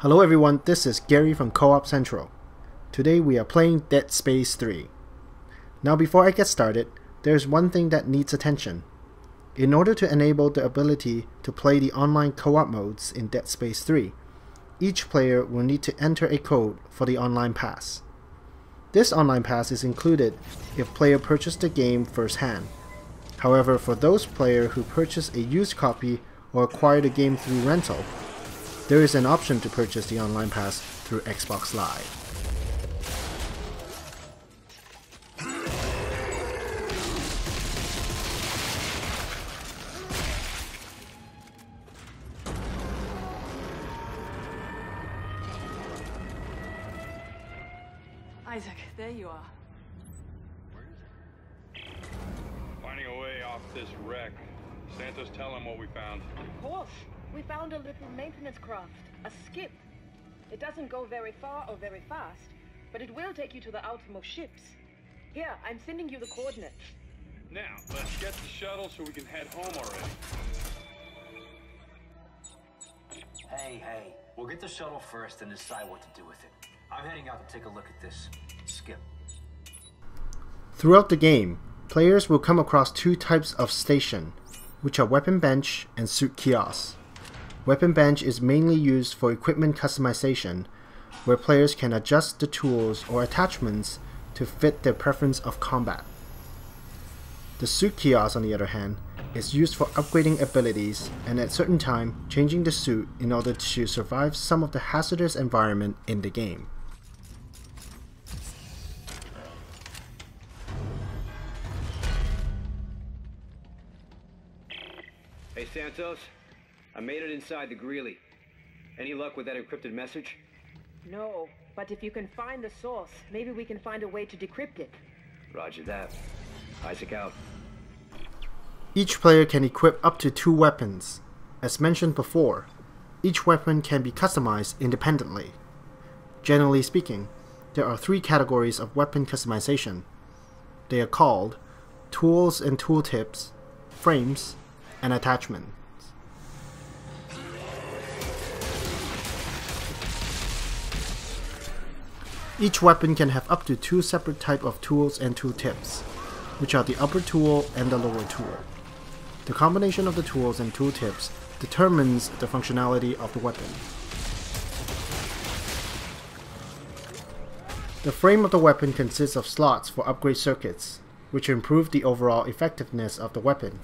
Hello everyone, this is Gary from Coop Zentral. Today we are playing Dead Space 3. Now before I get started, there's one thing that needs attention. In order to enable the ability to play the online co-op modes in Dead Space 3, each player will need to enter a code for the online pass. This online pass is included if player purchased the game firsthand. However, for those players who purchase a used copy or acquire the game through rental, there is an option to purchase the online pass through Xbox Live. Isaac, there you are. Finding a way off this wreck. Santos, tell him what we found. Of course. We found a little maintenance craft, a skip. It doesn't go very far or very fast, but it will take you to the outermost ships. Here, I'm sending you the coordinates. Now, let's get the shuttle so we can head home already. Hey, we'll get the shuttle first and decide what to do with it. I'm heading out to take a look at this skip. Throughout the game, players will come across two types of station, which are weapon bench and suit kiosks. Weapon bench is mainly used for equipment customization, where players can adjust the tools or attachments to fit their preference of combat. The suit kiosk, on the other hand, is used for upgrading abilities and at certain time changing the suit in order to survive some of the hazardous environment in the game. Hey Santos, I made it inside the Greeley. Any luck with that encrypted message? No, but if you can find the source, maybe we can find a way to decrypt it. Roger that. Isaac out. Each player can equip up to 2 weapons. As mentioned before, each weapon can be customized independently. Generally speaking, there are 3 categories of weapon customization. They are called tools and tooltips, frames, and attachments. Each weapon can have up to 2 separate types of tools and tooltips, which are the upper tool and the lower tool. The combination of the tools and tooltips determines the functionality of the weapon. The frame of the weapon consists of slots for upgrade circuits, which improve the overall effectiveness of the weapon.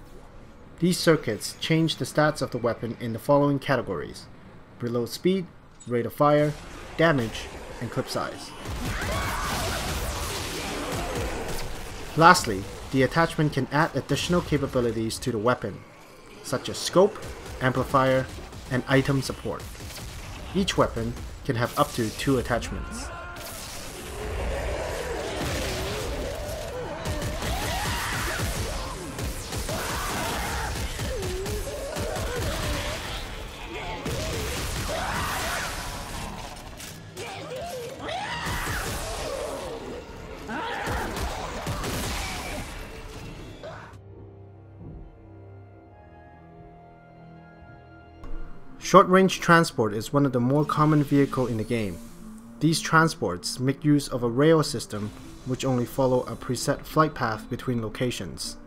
These circuits change the stats of the weapon in the following categories: reload speed, rate of fire, damage, and clip size. Lastly, the attachment can add additional capabilities to the weapon, such as scope, amplifier, and item support. Each weapon can have up to 2 attachments. Short-range transport is one of the more common vehicles in the game. These transports make use of a rail system which only follow a preset flight path between locations.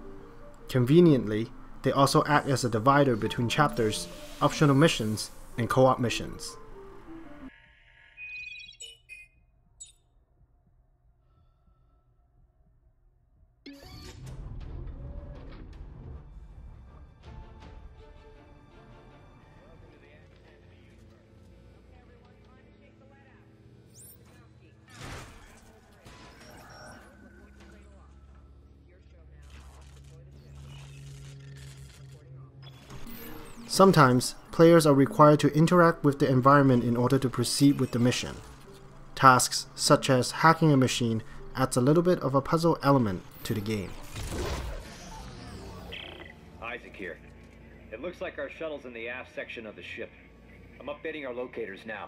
Conveniently, they also act as a divider between chapters, optional missions, and co-op missions. Sometimes, players are required to interact with the environment in order to proceed with the mission. Tasks such as hacking a machine adds a little bit of a puzzle element to the game. Isaac here. It looks like our shuttle's in the aft section of the ship. I'm updating our locators now.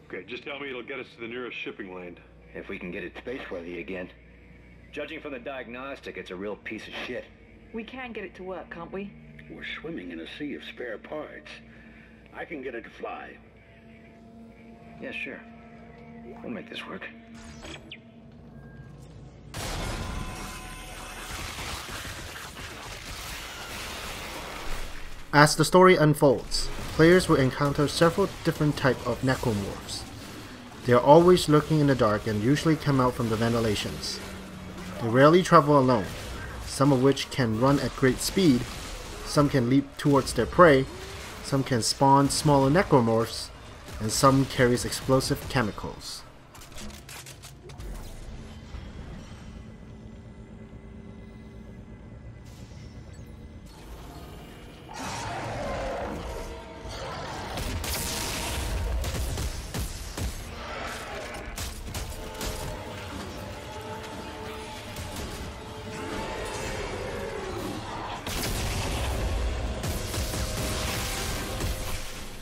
Okay, just tell me it'll get us to the nearest shipping lane. If we can get it space-worthy again. Judging from the diagnostic, it's a real piece of shit. We can get it to work, can't we? We're swimming in a sea of spare parts. I can get it to fly. Yeah, sure. We'll make this work. As the story unfolds, players will encounter several different types of necromorphs. They are always lurking in the dark and usually come out from the ventilations. They rarely travel alone, some of which can run at great speed, some can leap towards their prey, some can spawn smaller necromorphs, and some carries explosive chemicals.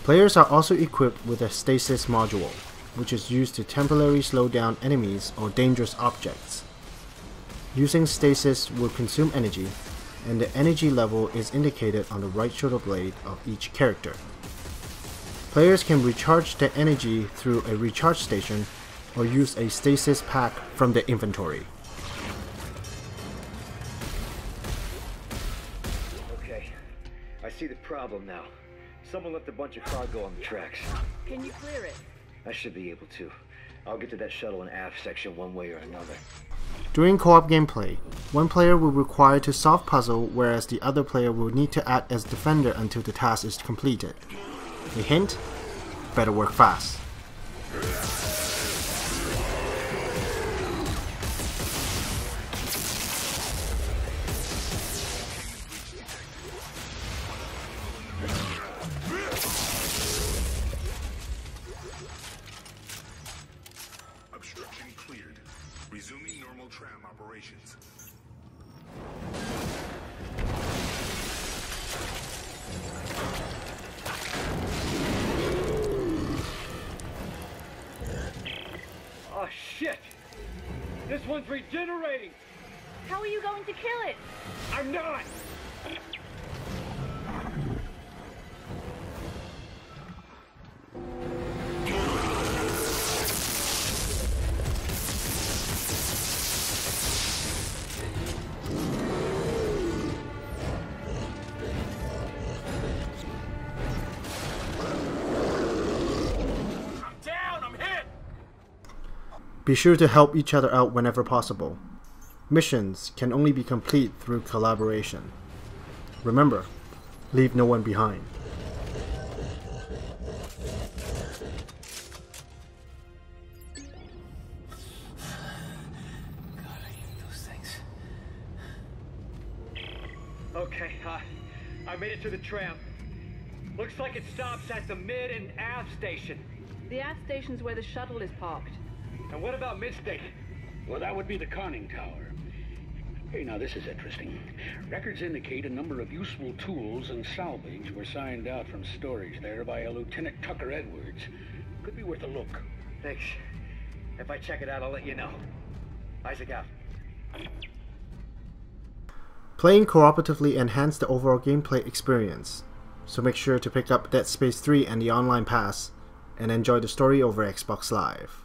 Players are also equipped with a stasis module, which is used to temporarily slow down enemies or dangerous objects. Using stasis will consume energy, and the energy level is indicated on the right shoulder blade of each character. Players can recharge their energy through a recharge station or use a stasis pack from the inventory. Okay, I see the problem now. Someone left a bunch of cargo on the tracks. Can you clear it? I should be able to. I'll get to that shuttle in aft section one way or another. During co-op gameplay, one player will be required to solve puzzle, whereas the other player will need to act as defender until the task is completed. A hint? Better work fast. Obstruction cleared. Resuming normal tram operations. Oh shit! This one's regenerating! How are you going to kill it? I'm not! Be sure to help each other out whenever possible. Missions can only be complete through collaboration. Remember, leave no one behind. God, I hate those things. Okay, I made it to the tram. Looks like it stops at the mid and aft station. The aft station's where the shuttle is parked. And what about mid-station? Well, that would be the conning tower. Hey, now this is interesting. Records indicate a number of useful tools and salvage were signed out from storage there by a Lieutenant Tucker Edwards. Could be worth a look. Thanks. If I check it out, I'll let you know. Isaac out. Playing cooperatively enhances the overall gameplay experience, so make sure to pick up Dead Space 3 and the online pass, and enjoy the story over Xbox Live.